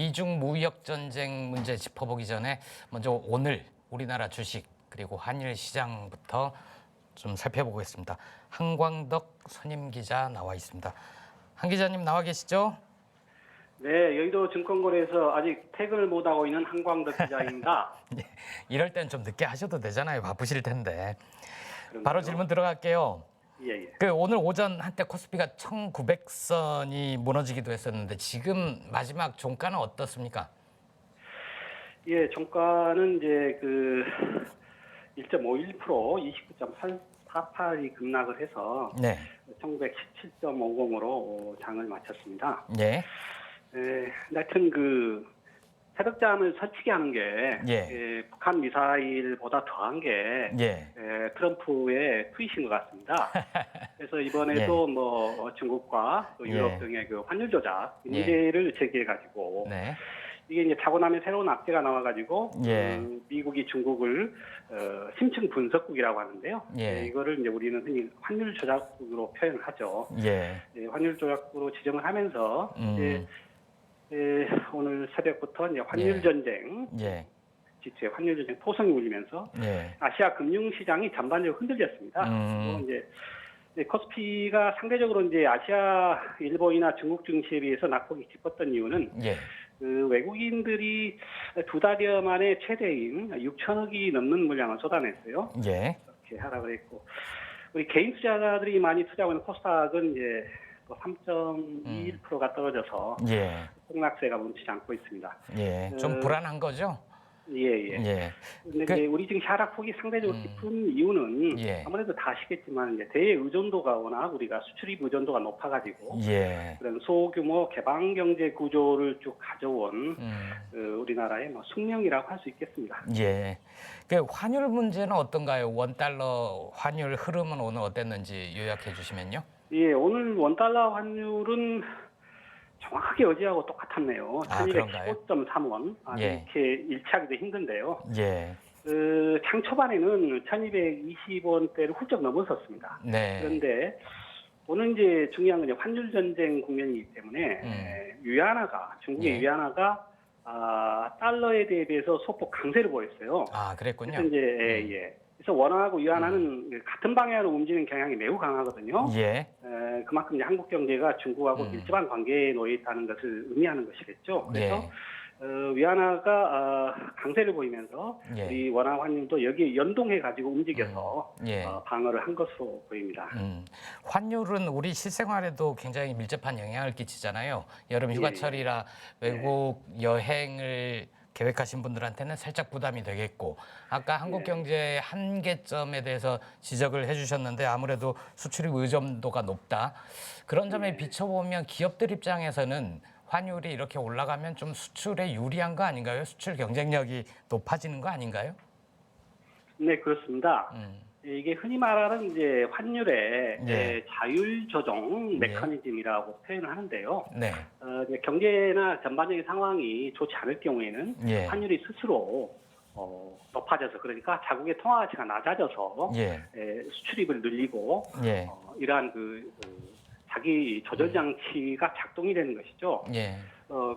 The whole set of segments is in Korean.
미중 무역 전쟁 문제 짚어보기 전에 먼저 오늘 우리나라 주식 그리고 환율 시장부터 좀 살펴보겠습니다. 한광덕 선임 기자 나와 있습니다. 한 기자님 나와 계시죠? 네, 여의도 증권거래에서 아직 퇴근을 못하고 있는 한광덕 기자입니다. 예, 이럴 땐 좀 늦게 하셔도 되잖아요. 바쁘실 텐데. 그런가요? 바로 질문 들어갈게요. 예, 예. 오늘 오전 한때 코스피가 1900선이 무너지기도 했었는데 지금 마지막 종가는 어떻습니까? 예, 종가는 이제 1.51% 29.48이 급락을 해서 네. 1917.50으로 장을 마쳤습니다. 예. 하여튼 새벽잠을 설치게 하는 게 예. 북한 미사일보다 더한 게 예. 트럼프의 트윗인 것 같습니다. 그래서 이번에도 예. 중국과 또 유럽 예. 등의 환율 조작 예. 문제를 제기해가지고 네. 이게 이제 타고나면 새로운 악재가 나와가지고 예. 미국이 중국을 심층 분석국이라고 하는데요. 예. 이거를 이제 우리는 흔히 환율 조작국으로 표현을 하죠. 예. 환율 조작국으로 지정을 하면서 오늘 새벽부터 이제 환율 전쟁, 예. 지수의 환율 전쟁 토성이 울리면서 예. 아시아 금융시장이 전반적으로 흔들렸습니다. 그리고 이제 코스피가 상대적으로 이제 아시아, 일본이나 중국 증시에 비해서 낙폭이 깊었던 이유는 예. 외국인들이 두 달여 만에 최대인 6천억이 넘는 물량을 쏟아냈어요. 예. 이렇게 하락을 했고, 우리 개인 투자자들이 많이 투자하고 있는 코스닥은 이제 3.21%가 떨어져서 예. 폭락세가 멈추지 않고 있습니다. 예. 좀 불안한 거죠? 예. 예. 근데 이제 우리 지금 하락폭이 상대적으로 깊은 이유는 예. 아무래도 다 아시겠지만 이제 대외 의존도가 워낙 우리가 수출입 의존도가 높아가지고 예. 그런 소규모 개방 경제 구조를 쭉 가져온 우리나라의 숙명이라고 할 수 있겠습니다. 예. 환율 문제는 어떤가요? 원달러 환율 흐름은 오늘 어땠는지 요약해 주시면요. 예, 오늘 원달러 환율은 정확하게 어제하고 똑같았네요. 아, 그런가요? 1215.3원. 예. 이렇게 일치하기도 힘든데요. 예. 장 초반에는 1220원대를 훌쩍 넘어섰습니다. 네. 그런데 오늘 이제 중요한 건 이제 환율 전쟁 국면이기 때문에 위안화가 중국의 예. 위안화가 달러에 대비해서 소폭 강세를 보였어요. 아, 그랬군요. 그래서 이제 그래서 원화하고 위안화는 같은 방향으로 움직이는 경향이 매우 강하거든요. 예. 그만큼 이제 한국 경제가 중국하고 밀접한 관계에 놓여 있다는 것을 의미하는 것이겠죠. 그래서 위안화가 강세를 보이면서 예. 우리 원화 환율도 여기에 연동해 가지고 움직여서 예. 방어를 한 것으로 보입니다. 환율은 우리 실생활에도 굉장히 밀접한 영향을 끼치잖아요. 여름 휴가철이라 외국 여행을 계획하신 분들한테는 살짝 부담이 되겠고, 아까 한국 경제의 한계점에 대해서 지적을 해주셨는데 아무래도 수출입 의존도가 높다. 그런 점에 비춰보면 기업들 입장에서는 환율이 이렇게 올라가면 좀 수출에 유리한 거 아닌가요? 수출 경쟁력이 높아지는 거 아닌가요? 네, 그렇습니다. 이게 흔히 말하는 이제 환율의 자율 조정 메커니즘이라고 표현을 하는데요. 네. 이제 경제나 전반적인 상황이 좋지 않을 경우에는 환율이 스스로 높아져서, 그러니까 자국의 통화 가치가 낮아져서 수출입을 늘리고 이러한 자기 조절 장치가 작동이 되는 것이죠.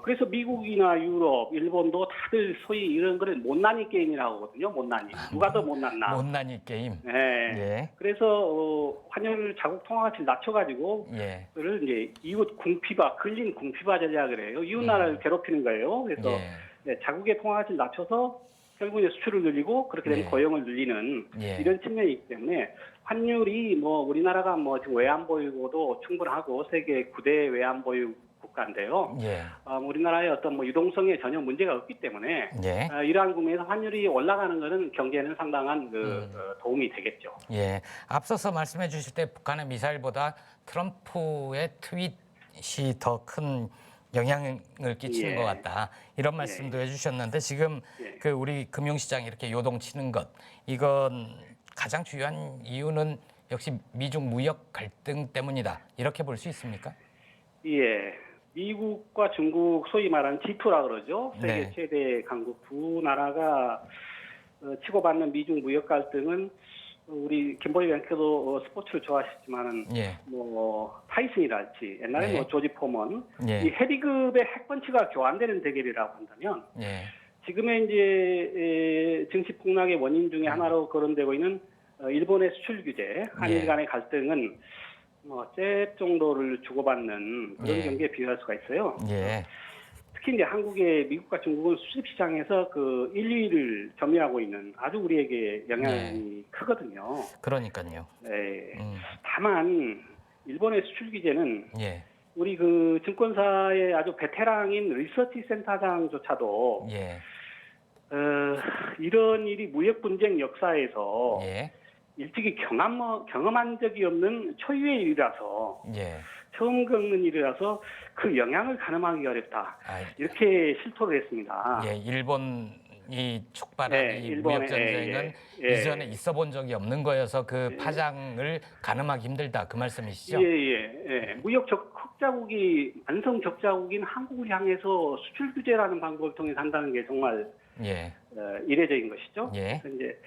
그래서 미국이나 유럽, 일본도 다들 소위 이런 거를 못난이 게임이라고 하거든요. 못난이. 누가 더 못났나. 못난이 게임. 네. 그래서 환율 자국 통화 가치를 낮춰가지고 그를 이제 이웃 궁피바, 근린 궁피바 전략을 해요. 이웃 나라를 괴롭히는 거예요. 그래서 자국의 통화 가치를 낮춰서 결국에 수출을 늘리고 그렇게 되면 고용을 늘리는 이런 측면이 있기 때문에 환율이 우리나라가 지금 외환보유고도 충분하고 세계 9대 외환보유 국가인데요. 우리나라의 어떤 유동성에 전혀 문제가 없기 때문에 이러한 국면에서 환율이 올라가는 것은 경제에는 상당한 도움이 되겠죠. 앞서서 말씀해 주실 때 북한의 미사일보다 트럼프의 트윗이 더 큰 영향을 끼치는 것 같다. 이런 말씀도 해주셨는데 지금 우리 금융시장이 이렇게 요동치는 것, 이건 가장 중요한 이유는 역시 미중 무역 갈등 때문이다. 이렇게 볼 수 있습니까? 미국과 중국, 소위 말하는 G2라 그러죠. 세계 최대 강국 두 나라가 치고받는 미중 무역 갈등은 우리 김보희 뱅크도 스포츠를 좋아하시지만은 예. 뭐 타이슨이랄지 옛날에 예. 뭐 조지 포먼 예. 이 헤비급의 핵펀치가 교환되는 대결이라고 한다면 예. 지금의 이제 증시 폭락의 원인 중에 하나로 거론되고 있는 일본의 수출 규제, 한일 예. 간의 갈등은 뭐 잽 정도를 주고받는 그런 예. 경기에 비유할 수가 있어요. 예. 특히 이제 한국의 미국과 중국은 수입 시장에서 그 1, 2위를 점유하고 있는 아주 우리에게 영향이 크거든요. 그러니까요. 네. 다만 일본의 수출 규제는 예. 우리 그 증권사의 아주 베테랑인 리서치 센터장조차도 예. 이런 일이 무역 분쟁 역사에서 예. 일찍이 경험한 적이 없는 초유의 일이라서 예. 처음 겪는 일이라서 그 영향을 가늠하기 어렵다. 이렇게 실토를 했습니다. 예, 일본이 촉발한 네, 이 일본의, 무역 전쟁은 이전에 있어 본 적이 없는 거여서 그 파장을 가늠하기 힘들다 그 말씀이시죠? 예. 무역 흑자국이 완성 적자국인 한국을 향해서 수출 규제라는 방법을 통해 한다는 게 정말 이례적인 것이죠. 예. 그래서 이제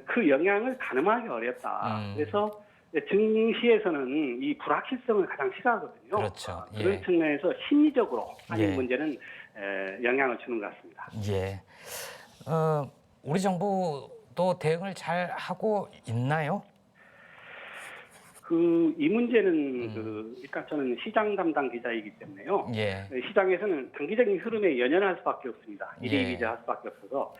그 영향을 가늠하기 어렵다. 그래서 증시에서는 이 불확실성을 가장 싫어하거든요. 그렇죠. 그런 측면에서 심리적으로 한일 예. 문제는 영향을 주는 것 같습니다. 예. 우리 정부도 대응을 잘 하고 있나요? 이 문제는 일단 저는 시장 담당 기자이기 때문에요. 예. 시장에서는 단기적인 흐름에 연연할 수밖에 없습니다. 일희일비할 수밖에 없어서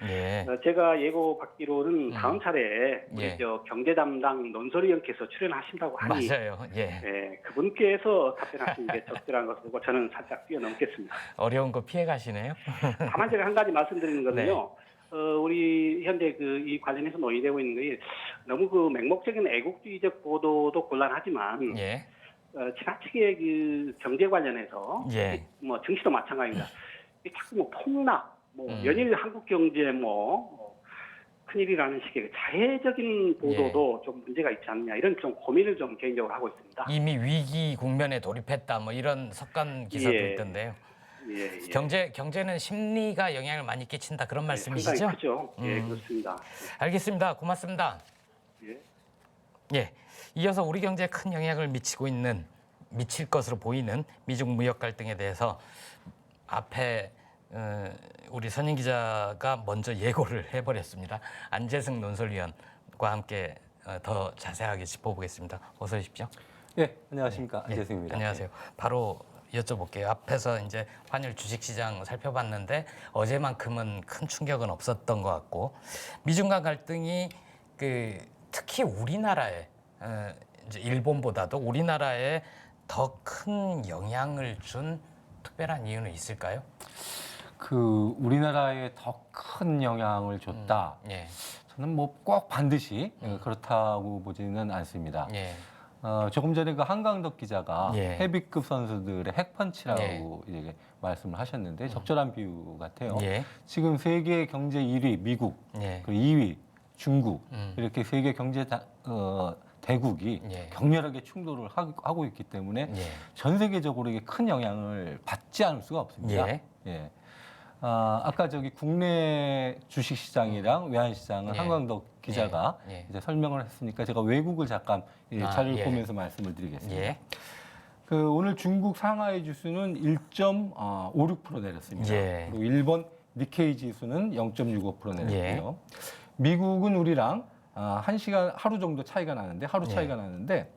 제가 예고 받기로는 다음 차례에 우리 저 경제 담당 논설위원께서 출연하신다고 하니 맞아요. 그분께서 답변하시는 게 적절한 것을 보고 저는 살짝 뛰어넘겠습니다. 어려운 거 피해 가시네요. 다만 제가 한 가지 말씀드리는 거는요. 우리 현재 이 관련해서 논의되고 있는 게 너무 그 맹목적인 애국주의적 보도도 곤란하지만 지나치게 그 경제 관련해서 뭐 증시도 마찬가지입니다. 자꾸 뭐 폭락, 뭐 연일 한국 경제 큰일이라는 식의 자해적인 보도도 좀 문제가 있지 않느냐 이런 좀 고민을 좀 개인적으로 하고 있습니다. 이미 위기 국면에 돌입했다 뭐 이런 석간 기사도 있던데요. 경제는 심리가 영향을 많이 끼친다 그런 말씀이시죠? 상당히 크죠. 그렇습니다. 알겠습니다. 고맙습니다. 이어서 우리 경제에 큰 영향을 미칠 것으로 보이는 미중 무역 갈등에 대해서 앞에 우리 선임 기자가 먼저 예고를 해버렸습니다. 안재승 논설위원과 함께 더 자세하게 짚어보겠습니다. 어서 오십시오. 네, 안녕하십니까. 안재승입니다. 안녕하세요. 바로 여쭤볼게요. 앞에서 이제 환율 주식시장 살펴봤는데 어제만큼은 큰 충격은 없었던 것 같고 미중 간 갈등이 특히 우리나라에 이제 일본보다도 우리나라에 더 큰 영향을 준 특별한 이유는 있을까요? 우리나라에 더 큰 영향을 줬다. 저는 뭐 꼭 반드시 그렇다고 보지는 않습니다. 조금 전에 한강덕 기자가 헤비급 선수들의 핵펀치라고 이제 말씀을 하셨는데 적절한 비유 같아요. 지금 세계 경제 1위 미국, 그리고 2위 중국 이렇게 세계 경제 대국이 격렬하게 충돌을 하고 있기 때문에 전 세계적으로 이게 큰 영향을 받지 않을 수가 없습니다. 아까 국내 주식시장이랑 외환시장은 한강덕 기자가 이제 설명을 했으니까 제가 외국을 잠깐 자료를 보면서 말씀을 드리겠습니다. 오늘 중국 상하이 지수는 1.56% 내렸습니다. 그리고 일본 니케이 지수는 0.65% 내렸고요. 미국은 우리랑 하루 정도 차이가 나는데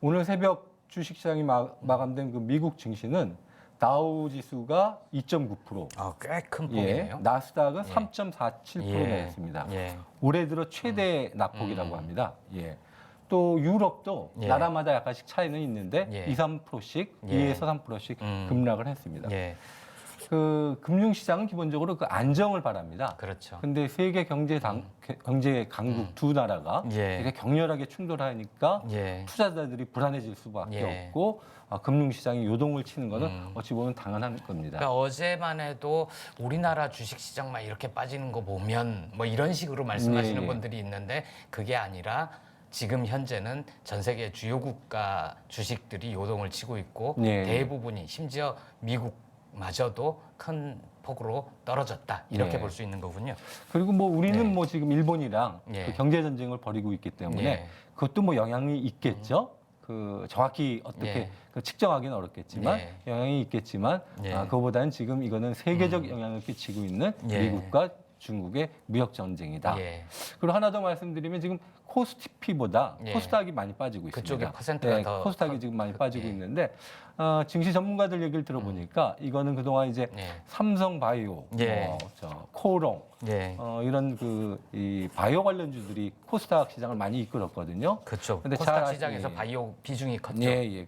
오늘 새벽 주식시장이 마감된 미국 증시는 다우 지수가 2.9%. 꽤 큰 폭이네요. 나스닥은 3.47% 내렸습니다. 올해 들어 최대 낙폭이라고 합니다. 또 유럽도 나라마다 약간씩 차이는 있는데 2, 3%씩, 2에서 3%씩 급락을 했습니다. 금융시장은 기본적으로 안정을 바랍니다. 그렇죠. 근데 세계 경제 강국 두 나라가 이렇게 격렬하게 충돌하니까 투자자들이 불안해질 수밖에 없고 금융시장이 요동을 치는 것은 어찌 보면 당연한 겁니다. 그러니까 어제만 해도 우리나라 주식시장만 이렇게 빠지는 거 보면 뭐 이런 식으로 말씀하시는 분들이 있는데 그게 아니라 지금 현재는 전 세계 주요 국가 주식들이 요동을 치고 있고 대부분이 심지어 미국 마저도 큰 폭으로 떨어졌다 이렇게 네. 볼 수 있는 거군요. 그리고 뭐 우리는 네. 뭐 지금 일본이랑 네. 그 경제 전쟁을 벌이고 있기 때문에 네. 그것도 뭐 영향이 있겠죠. 그 정확히 어떻게 네. 그 측정하기는 어렵겠지만 네. 영향이 있겠지만 네. 그거보다는 지금 이거는 세계적 영향을 끼치고 있는 네. 미국과 중국의 무역 전쟁이다. 예. 그리고 하나 더 말씀드리면 지금 코스피보다 예. 코스닥이 많이 빠지고 있습니다. 그쪽에 퍼센트가 더 코스닥이 지금 많이 빠지고 예. 있는데 증시 전문가들 얘기를 들어보니까 이거는 그동안 이제 예. 삼성바이오, 예. 코롱 예. 이런 이 바이오 관련주들이 코스닥 시장을 많이 이끌었거든요. 그렇죠. 근데 코스닥 잘 시장에서 예. 바이오 비중이 컸죠. 예.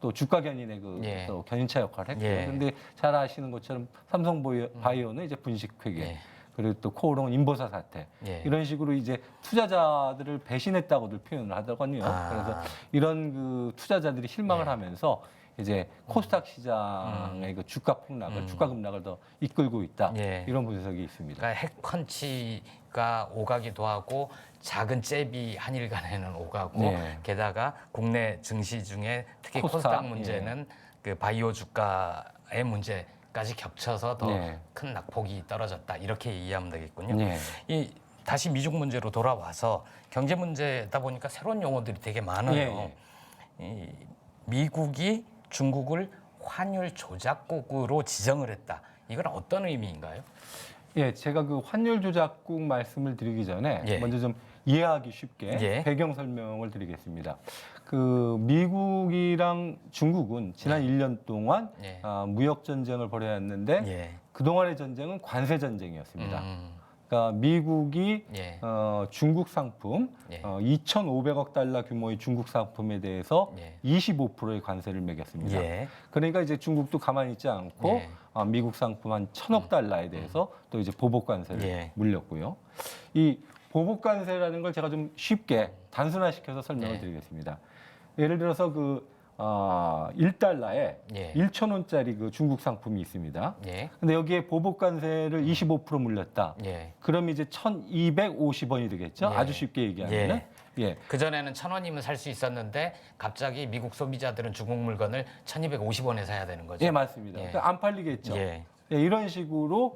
또 주가 견인의 예. 또 견인차 역할을 했고요. 예. 그런데 잘 아시는 것처럼 삼성바이오는 이제 분식 회계. 예. 그리고 또 코오롱 인보사 사태 예. 이런 식으로 이제 투자자들을 배신했다고들 표현을 하더군요. 그래서 이런 그 투자자들이 실망을 예. 하면서 이제 코스닥 시장의 그 주가 폭락을, 주가 급락을 더 이끌고 있다. 예. 이런 분석이 있습니다. 그러니까 핵펀치가 오가기도 하고 작은 잽이 한일 간에는 오가고 네. 게다가 국내 증시 중에 특히 코스닥, 코스닥 문제는 그 바이오 주가의 문제까지 겹쳐서 더 네. 큰 낙폭이 떨어졌다 이렇게 이해하면 되겠군요. 네. 이 다시 미중 문제로 돌아와서 경제 문제다 보니까 새로운 용어들이 되게 많아요. 이 미국이 중국을 환율 조작국으로 지정을 했다. 이건 어떤 의미인가요? 예, 제가 그 환율 조작국 말씀을 드리기 전에 예. 먼저 좀 이해하기 쉽게 예. 배경 설명을 드리겠습니다. 그 미국이랑 중국은 지난 1년 동안 예. 무역 전쟁을 벌여왔는데 예. 그동안의 전쟁은 관세 전쟁이었습니다. 음, 그러니까 미국이 예. 중국 상품 예. 2,500억 달러 규모의 중국 상품에 대해서 예. 25%의 관세를 매겼습니다. 예. 그러니까 이제 중국도 가만히 있지 않고 예. 미국 상품 한 1,000억 달러에 대해서 또 이제 보복 관세를 예. 물렸고요. 이 보복 관세라는 걸 제가 좀 쉽게 단순화시켜서 설명을 예. 드리겠습니다. 예를 들어서 그 1달러에 예. 1,000원짜리 그 중국 상품이 있습니다. 예. 근데 여기에 보복 관세를 25% 물렸다. 예. 그럼 이제 1,250원이 되겠죠? 예. 아주 쉽게 얘기하면은. 예. 그전에는 1,000원이면 살 수 있었는데 갑자기 미국 소비자들은 중국 물건을 1,250원에 사야 되는 거죠. 예, 맞습니다. 예. 그러니까 안 팔리겠죠. 예. 예, 이런 식으로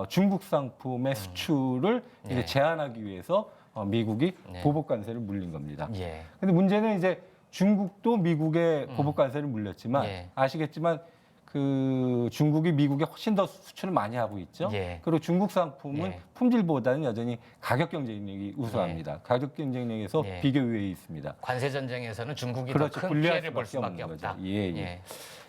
중국 상품의 수출을 이제 예. 제한하기 위해서 미국이 네. 보복 관세를 물린 겁니다. 예. 근데 문제는 이제 중국도 미국에 보복 관세를 물렸지만 예. 아시겠지만 그 중국이 미국에 훨씬 더 수출을 많이 하고 있죠. 예. 그리고 중국 상품은 예. 품질보다는 여전히 가격 경쟁력이 우수합니다. 가격 경쟁력에서 예. 비교 우위에 있습니다. 관세 전쟁에서는 중국이 그렇죠. 더 큰 불리할 피해를 볼 수밖에 없는 거죠. 없다. 예.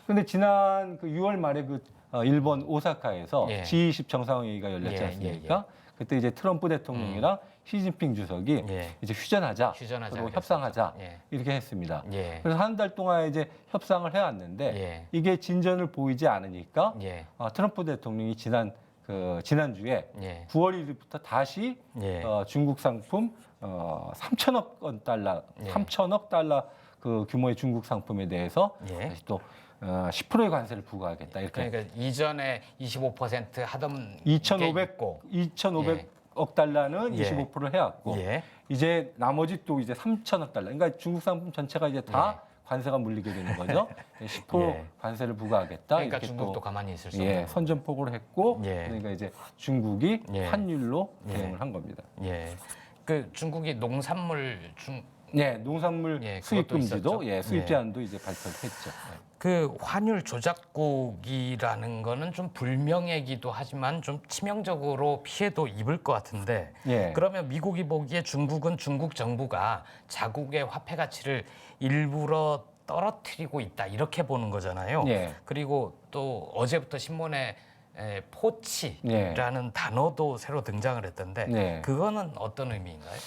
그런데 지난 그 6월 말에 그 일본 오사카에서 예. G20 정상회의가 열렸지 예, 않습니까? 그때 이제 트럼프 대통령이랑 시진핑 주석이 예. 이제 휴전하자, 휴전하자 그리고 그랬었죠. 협상하자 예. 이렇게 했습니다. 예. 그래서 한 달 동안 이제 협상을 해왔는데 예. 이게 진전을 보이지 않으니까 예. 트럼프 대통령이 지난주에 예. 9월 1일부터 다시 예. 중국 상품 3천억 달러, 예. 3천억 달러 그 규모의 중국 상품에 대해서 예. 다시 또 10%의 관세를 부과하겠다 이렇게. 그러니까 이전에 25% 하던 2,500억 게 있고. 달러는 예. 25%를 해왔고 예. 이제 나머지 또 이제 3천억 달러. 그러니까 중국 상품 전체가 이제 다 관세가 물리게 되는 거죠. 10% 예. 관세를 부과하겠다. 그러니까 이렇게 중국도 또 가만히 있을 수 없는 거죠. 선전포고를 했고 예. 그러니까 이제 중국이 예. 환율로 예. 대응을 한 겁니다. 예. 그 중국이 농산물 네, 농산물 예, 수입 그것도 금지도 있었죠. 수입 예. 제한도 이제 발표했죠. 그 환율 조작국이라는 거는 좀 불명예기도 하지만 좀 치명적으로 피해도 입을 것 같은데 예. 그러면 미국이 보기에 중국은 중국 정부가 자국의 화폐 가치를 일부러 떨어뜨리고 있다 이렇게 보는 거잖아요. 예. 그리고 또 어제부터 신문에 포치라는 단어도 새로 등장을 했던데 네. 그거는 어떤 의미인가요?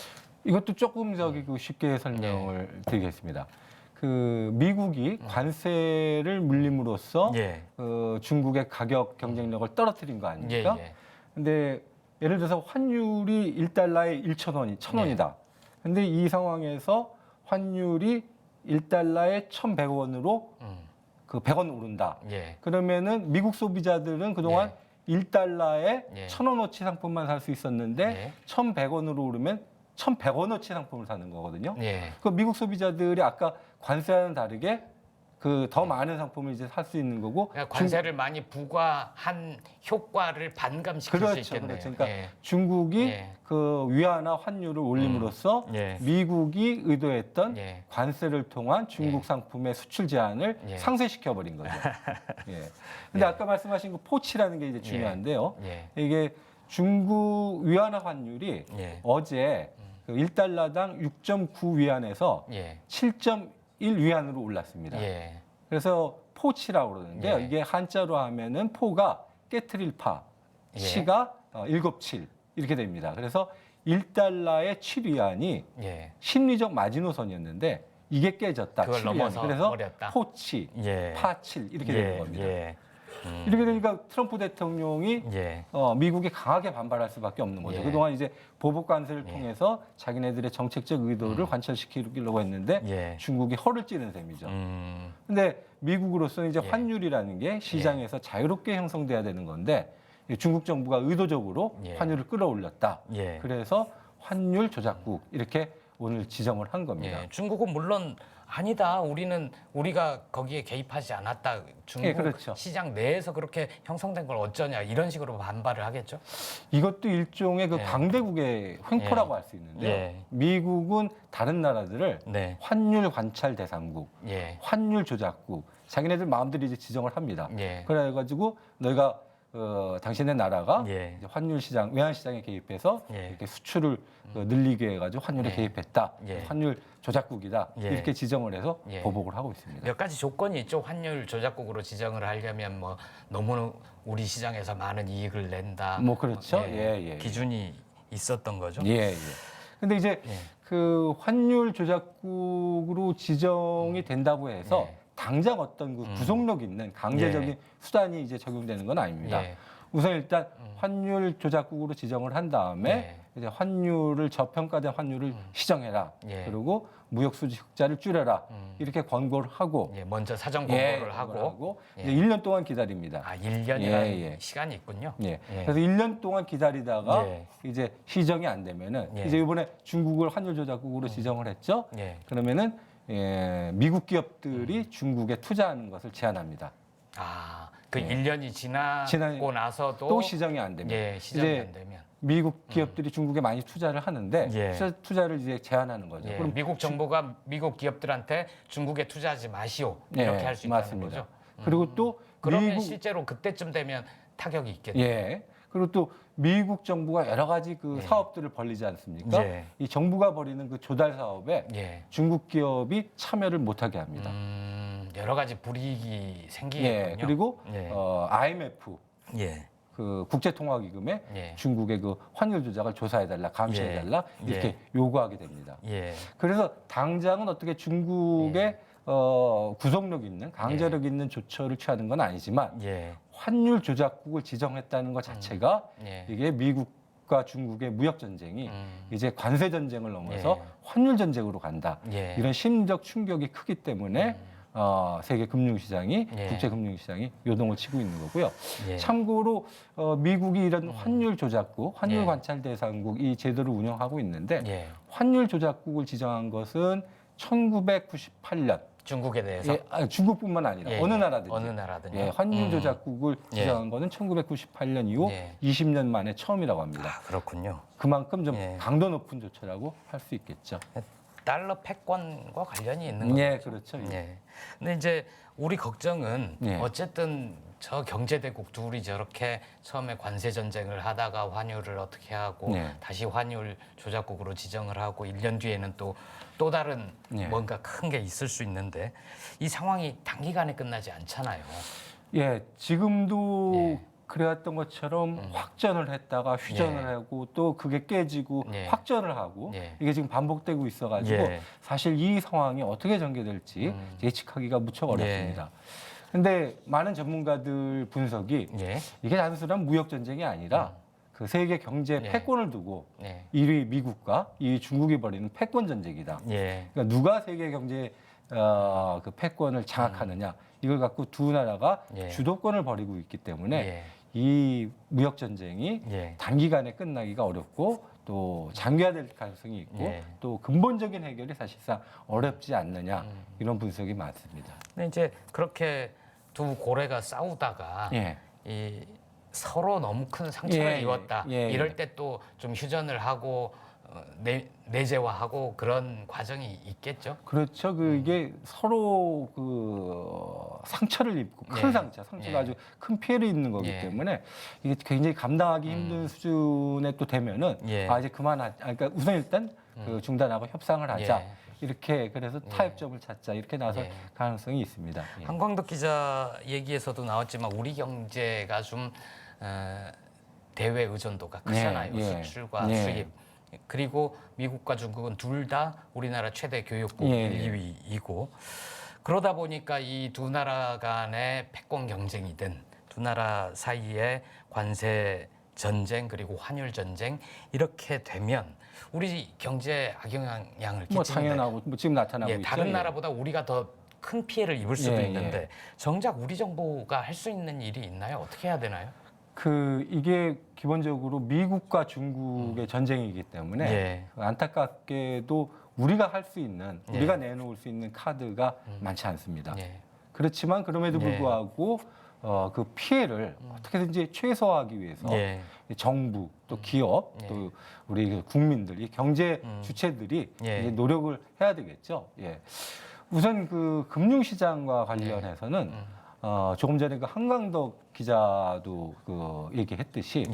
이것도 조금 그 쉽게 설명을 드리겠습니다. 그 미국이 관세를 물림으로써 예. 중국의 가격 경쟁력을 떨어뜨린 거 아닙니까? 예. 근데 예를 들어서 환율이 1달러에 1,000원이다. 근데 이 상황에서 환율이 1달러에 1,100원으로 그 100원 오른다. 예. 그러면은 미국 소비자들은 그동안 1달러에 예. 1,000원어치 상품만 살 수 있었는데 예. 1,100원으로 오르면 1,100원어치 상품을 사는 거거든요. 예. 그 미국 소비자들이 아까 관세와는 다르게 그 더 많은 상품을 이제 살 수 있는 거고 그러니까 관세를 많이 부과한 효과를 반감시킬 수 있겠네요. 그렇죠. 그러니까 중국이 그 위안화 환율을 올림으로써 미국이 의도했던 관세를 통한 중국 상품의 수출 제한을 상쇄시켜 버린 거죠. 근데 아까 말씀하신 그 포치라는 게 이제 중요한데요. 이게 중국 위안화 환율이 어제 그 1달러당 6.9위안에서 7.1위안으로 올랐습니다. 그래서 포치라고 그러는데요. 이게 한자로 하면은 포가 깨트릴 파, 치가 7.7 이렇게 됩니다. 그래서 1달러의 7위안이 심리적 마지노선이었는데 이게 깨졌다. 그걸 7위안이. 넘어서 그래서 버렸다. 포치, 파칠 이렇게 되는 겁니다. 이렇게 되니까 트럼프 대통령이 미국이 강하게 반발할 수밖에 없는 거죠. 그동안 이제 보복 관세를 통해서 자기네들의 정책적 의도를 관철시키려고 했는데 중국이 허를 찌른 셈이죠. 근데 미국으로서는 이제 환율이라는 게 시장에서 자유롭게 형성돼야 되는 건데 중국 정부가 의도적으로 환율을 끌어올렸다. 그래서 환율 조작국 이렇게 오늘 지정을 한 겁니다. 중국은 물론 아니다. 우리가 거기에 개입하지 않았다. 중국 그렇죠. 시장 내에서 그렇게 형성된 걸 어쩌냐 이런 식으로 반발을 하겠죠. 이것도 일종의 그 강대국의 횡포라고 할 수 있는데요. 미국은 다른 나라들을 환율 관찰 대상국, 환율 조작국, 자기네들 마음대로 이제 지정을 합니다. 그래가지고 너희가 당신의 나라가 이제 환율 시장, 외환 시장에 개입해서 이렇게 수출을 늘리게 해가지고 환율에 개입했다. 환율 조작국이다. 이렇게 지정을 해서 보복을 하고 있습니다. 몇 가지 조건이 있죠. 환율 조작국으로 지정을 하려면 뭐 너무 우리 시장에서 많은 이익을 낸다. 뭐 그렇죠. 기준이 있었던 거죠. 근데 이제 그 환율 조작국으로 지정이 된다고 해서 당장 어떤 그 구속력 있는 강제적인 수단이 이제 적용되는 건 아닙니다. 우선 일단 환율 조작국으로 지정을 한 다음에 이제 환율을 저평가된 환율을 시정해라. 그리고 무역 수지 흑자를 줄여라. 이렇게 권고를 하고 먼저 사전 권고를 하고 이제 1년 동안 기다립니다. 1년이라는 시간이 있군요. 그래서 1년 동안 기다리다가 이제 시정이 안 되면은 이제 이번에 중국을 환율 조작국으로 지정을 했죠. 그러면은 미국 기업들이 중국에 투자하는 것을 제한합니다. 그 1년이 지나고 나서도 또 시정이 안 되면 시정이 안 되면 미국 기업들이 중국에 많이 투자를 하는데 투자를 이제 제한하는 거죠. 그럼 미국 정부가 미국 기업들한테 중국에 투자하지 마시오 이렇게 할 수 있다는 거죠. 그리고 또 그러면 실제로 그때쯤 되면 타격이 있겠네요. 그리고 또 미국 정부가 여러 가지 그 사업들을 벌리지 않습니까? 이 정부가 벌이는 그 조달 사업에 중국 기업이 참여를 못하게 합니다. 여러 가지 불이익이 생기겠군요. 그리고 IMF 그 국제통화기금에 중국의 그 환율 조작을 조사해달라, 감시해달라 이렇게 요구하게 됩니다. 그래서 당장은 어떻게 중국의 구속력 있는 강제력 있는 조처를 취하는 건 아니지만 환율 조작국을 지정했다는 것 자체가 이게 미국과 중국의 무역 전쟁이 이제 관세 전쟁을 넘어서 환율 전쟁으로 간다. 이런 심리적 충격이 크기 때문에 세계 금융시장이 국제 금융시장이 요동을 치고 있는 거고요. 참고로 미국이 이런 환율 조작국, 환율 관찰 대상국 이 제도를 운영하고 있는데 환율 조작국을 지정한 것은 1998년 중국에 대해서 중국뿐만 아니라 어느 나라든지 환율 조작국을 지정한 거는 1998년 이후 20년 만에 처음이라고 합니다. 그렇군요. 그만큼 좀 강도 높은 조처라고 할 수 있겠죠. 달러 패권과 관련이 있는 거죠. 그렇죠. 근데 이제 우리 걱정은 어쨌든 저 경제대국 둘이 저렇게 처음에 관세 전쟁을 하다가 환율을 어떻게 하고 다시 환율 조작국으로 지정을 하고 1년 뒤에는 또 다른 뭔가 큰 게 있을 수 있는데 이 상황이 단기간에 끝나지 않잖아요. 지금도 그래왔던 것처럼 확전을 했다가 휘전을 하고 또 그게 깨지고 확전을 하고 이게 지금 반복되고 있어가지고 사실 이 상황이 어떻게 전개될지 예측하기가 무척 어렵습니다. 근데 많은 전문가들 분석이 이게 단순한 무역 전쟁이 아니라 그 세계 경제 패권을 두고 1위 미국과 2위 중국이 벌이는 패권 전쟁이다. 그러니까 누가 세계 경제 그 패권을 장악하느냐 이걸 갖고 두 나라가 주도권을 벌이고 있기 때문에 이 무역 전쟁이 단기간에 끝나기가 어렵고 또 장기화될 가능성이 있고 또 근본적인 해결이 사실상 어렵지 않느냐 이런 분석이 많습니다. 근데 이제 그렇게 두 고래가 싸우다가 이 서로 너무 큰 상처를 입었다. 이럴 때 또 좀 휴전을 하고 내재화하고 그런 과정이 있겠죠. 그렇죠. 이게 서로 상처를 입고 큰 상처가 아주 큰 피해를 입는 거기 때문에 이게 굉장히 감당하기 힘든 수준에 또 되면은 이제 그만하자. 그러니까 우선 일단 중단하고 협상을 하자. 이렇게 그래서 타협점을 찾자 이렇게 나설 가능성이 있습니다. 한광덕 기자 얘기에서도 나왔지만 우리 경제가 좀 대외 의존도가 크잖아요. 수출과 수입. 그리고 미국과 중국은 둘 다 우리나라 최대 교육국 1, 2위이고 그러다 보니까 이 두 나라 간의 패권 경쟁이든 두 나라 사이의 관세 전쟁 그리고 환율 전쟁 이렇게 되면 우리 경제에 악영향을 끼치는데 당연하고 지금 나타나고 있죠. 다른 나라보다 우리가 더 큰 피해를 입을 수도 있는데 정작 우리 정부가 할 수 있는 일이 있나요? 어떻게 해야 되나요? 이게 기본적으로 미국과 중국의 전쟁이기 때문에 안타깝게도 우리가 할 수 있는 우리가 내놓을 수 있는 카드가 많지 않습니다. 그렇지만 그럼에도 불구하고 그 피해를 어떻게든지 최소화하기 위해서 정부 또 기업 또 우리 국민들 이 경제 주체들이 이제 노력을 해야 되겠죠. 우선 금융시장과 관련해서는 조금 전에 한강덕 기자도 얘기했듯이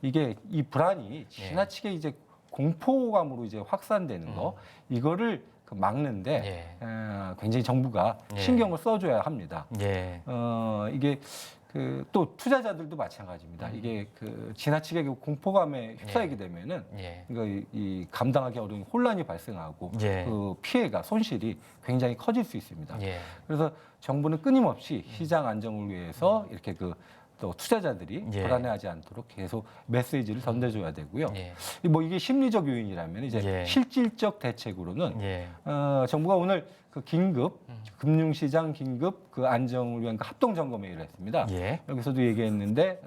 이게 이 불안이 지나치게 이제 공포감으로 이제 확산되는 거 이거를 막는데 굉장히 정부가 신경을 써줘야 합니다. 이게 또 투자자들도 마찬가지입니다. 이게 지나치게 공포감에 휩싸이게 되면은 이 감당하기 어려운 혼란이 발생하고 피해가 손실이 굉장히 커질 수 있습니다. 그래서 정부는 끊임없이 시장 안정을 위해서 이렇게 또 투자자들이 불안해하지 않도록 계속 메시지를 전해줘야 되고요. 이게 심리적 요인이라면 이제 실질적 대책으로는 정부가 오늘 긴급 금융시장 긴급 안정을 위한 합동 점검회의를 했습니다. 여기서도 얘기했는데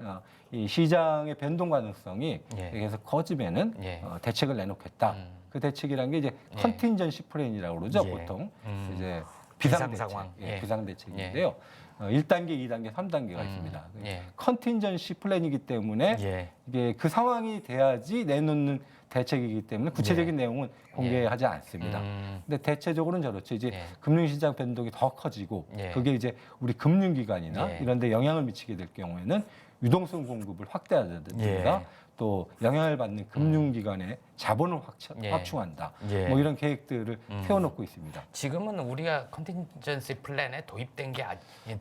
이 시장의 변동 가능성이 계속 커지면은 대책을 내놓겠다. 그 대책이란 게 이제 컨틴전시 플랜이라고 그러죠. 보통 이제 비상대책, 비상대책인데요. 1단계, 2단계, 3단계가 있습니다. 컨틴전시 플랜이기 때문에 이게 그 상황이 돼야지 내놓는 대책이기 때문에 구체적인 내용은 공개하지 않습니다. 근데 대체적으로는 저렇죠. 이제 금융시장 변동이 더 커지고 그게 이제 우리 금융기관이나 이런 데 영향을 미치게 될 경우에는 유동성 공급을 확대하든가 또 영향을 받는 금융기관의 자본을 확충한다. 뭐 이런 계획들을 세워놓고 있습니다. 지금은 우리가 컨틴전시 플랜에 도입된 게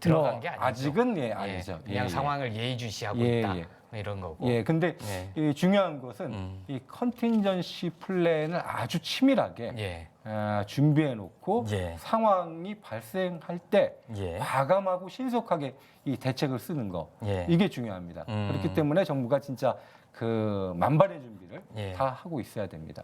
들어간 게 아니죠. 아직은 아니죠. 그냥 상황을 예의주시하고 있다. 이런 거고. 근데 이 중요한 것은 이 컨틴전시 플랜을 아주 치밀하게 준비해놓고 상황이 발생할 때 과감하고 신속하게 이 대책을 쓰는 거 이게 중요합니다. 그렇기 때문에 정부가 진짜 만반의 준비를 다 하고 있어야 됩니다.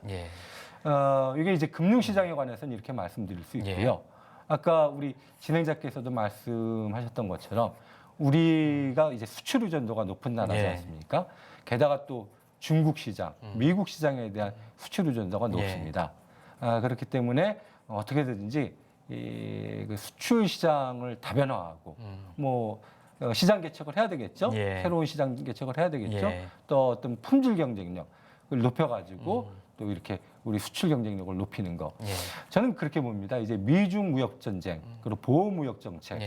이게 이제 금융시장에 관해서는 이렇게 말씀드릴 수 있고요. 아까 우리 진행자께서도 말씀하셨던 것처럼 우리가 이제 수출 의존도가 높은 나라지 않습니까? 게다가 또 중국 시장, 미국 시장에 대한 수출 의존도가 높습니다. 그렇기 때문에 어떻게든지 그 수출 시장을 다변화하고 시장 개척을 해야 되겠죠. 새로운 시장 개척을 해야 되겠죠. 또 어떤 품질 경쟁력을 높여가지고 또 이렇게 우리 수출 경쟁력을 높이는 거. 저는 그렇게 봅니다. 이제 미중 무역 전쟁 그리고 보호 무역 정책.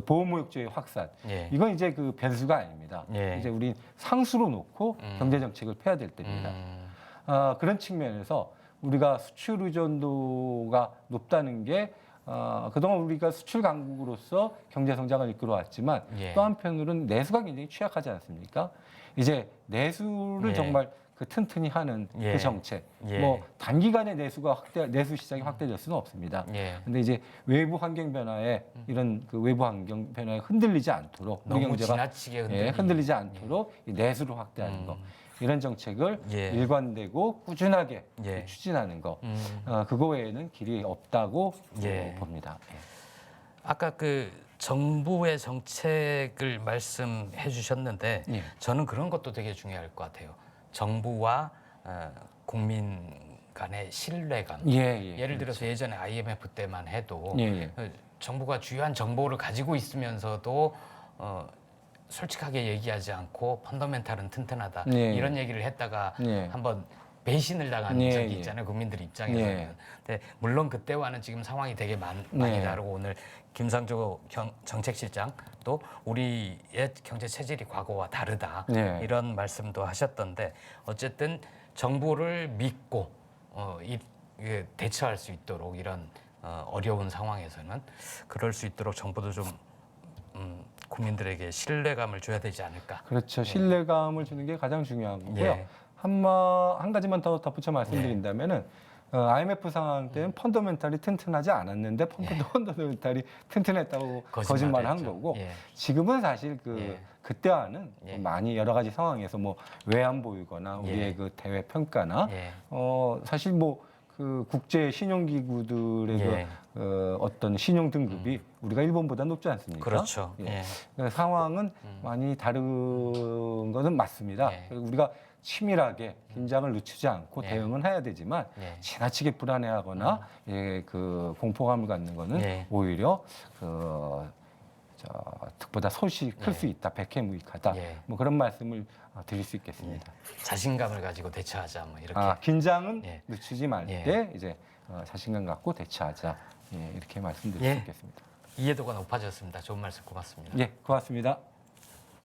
보호무역주의 확산 이건 이제 변수가 아닙니다. 이제 우리 상수로 놓고 경제 정책을 펴야 될 때입니다. 그런 측면에서 우리가 수출 의존도가 높다는 게 그동안 우리가 수출 강국으로서 경제 성장을 이끌어왔지만 또 한편으로는 내수가 굉장히 취약하지 않습니까? 이제 내수를 정말 튼튼히 하는 그 정책. 단기간에 내수 시장이 확대될 수는 없습니다. 근데 이제 외부 환경 변화에 이런 외부 환경 변화에 흔들리지 않도록 우리 경제가 흔들리지 않도록 이 내수를 확대하는 거. 이런 정책을 일관되고 꾸준하게 추진하는 거. 그거 외에는 길이 없다고 봅니다. 아까 정부의 정책을 말씀해 주셨는데 저는 그런 것도 되게 중요할 것 같아요. 정부와 국민 간의 신뢰감. 예를 들어서 예전에 IMF 때만 해도 정부가 주요한 정보를 가지고 있으면서도 솔직하게 얘기하지 않고 펀더멘탈은 튼튼하다 이런 얘기를 했다가 한번 배신을 당한 적이 있잖아요. 국민들 입장에서는. 근데 물론 그때와는 지금 상황이 되게 많이 다르고 오늘 김상조 정책실장 또 우리의 경제 체질이 과거와 다르다 이런 말씀도 하셨던데 어쨌든 정부를 믿고 대처할 수 있도록 이런 어려운 상황에서는 그럴 수 있도록 정부도 좀 국민들에게 신뢰감을 줘야 되지 않을까. 그렇죠. 신뢰감을 주는 게 가장 중요한 거고요. 한 가지만 더 덧붙여 말씀드린다면은 IMF 상황 때는 펀더멘탈이 튼튼하지 않았는데 펀더멘탈이 튼튼했다고 거짓말한 거고 지금은 사실 그때와는 많이 여러 가지 상황에서 뭐 외환 보유거나 우리의 그 대외 평가나 사실 뭐 그 국제 신용기구들의 어떤 신용 등급이 우리가 일본보다 높지 않습니까? 그렇죠. 상황은 많이 다른 것은 맞습니다. 그리고 우리가 치밀하게 긴장을 늦추지 않고 대응은 해야 되지만 지나치게 불안해하거나 그 공포감을 갖는 거는 오히려 득보다 손실이 클 수 있다, 백해무익하다. 뭐 그런 말씀을 드릴 수 있겠습니다. 자신감을 가지고 대처하자, 뭐 이렇게. 긴장은 늦추지 말되 이제 자신감 갖고 대처하자. 이렇게 말씀드릴 수 있겠습니다. 이해도가 높아졌습니다. 좋은 말씀 고맙습니다. 고맙습니다.